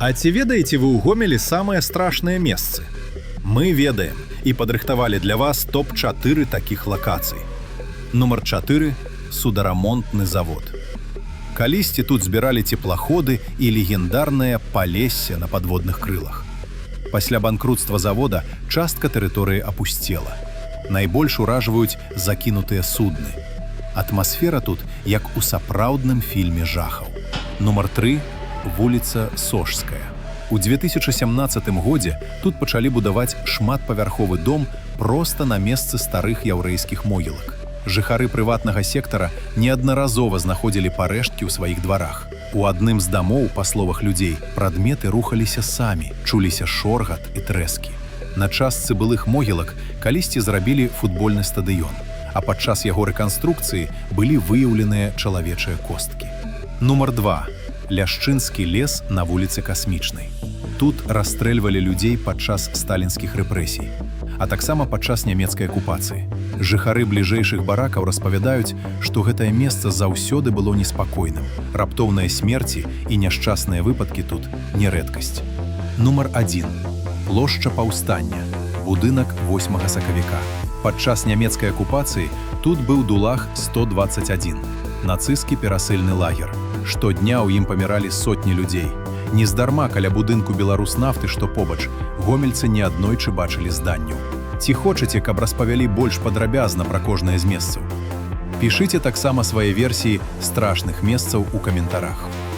А ці ведаеце вы ў Гомелі самыя страшныя месцы? Мы ведаем і падрыхтавалі для вас топ-4 такіх лакацый. Нумар 4 – сударамонтны завод. Калісьці тут збіралі теплаходы і легендарнае Палессе на падводных крылах. Пасля банкрутства завода частка тэрыторыі апусцела. Найбольш уражваюць закінутыя судны. Атмасфера тут, як у сапраўдным фільме жахаў. Нумар 3 – вуліца Сожская. У 2017 годзе тут пачалі будаваць шматпавярховы дом проста на месцы старых яўрэйскіх могілак. Жыхары прыватнага сектара неаднаразова знаходзілі парэшткі ў сваіх дварах. У адным з дамоў, па словах людзей, прадметы рухаліся самі, чуліся шоргат і трэскі. На частцы былых могілак калісьці зрабілі футбольны стадыён, а падчас яго рэканструкцыі былі выяўленыя чалавечыя косткі. Нумар 2. Ляшчынскі лес на вуліцы Касмічнай. Тут расстрэльвалі людзей падчас сталінскіх рэпрэсій, а таксама падчас нямецкай акупацыі. Жыхары бліжэйшых баракаў распавядаюць, што гэтае месца заўсёды было неспакойным. Раптоўныя смерці і няшчасныя выпадкі тут не рэдкасць. Нумар 1. Плошча Паўстання. Будынак 8 сакавіка. Падчас нямецкай акупацыі тут быў Дулаг 121, нацысцкі перасыльны лагер. Штодня ў ім паміралі сотні людзей. Нездарма каля будынку Беларуснафты, што побач, гомельцы неаднойчы бачылі зданняў. Ці хочаце, каб распавялі больш падрабязна пра кожнае з месцаў? Пішыце таксама свае версіі страшных месцаў у каментарах.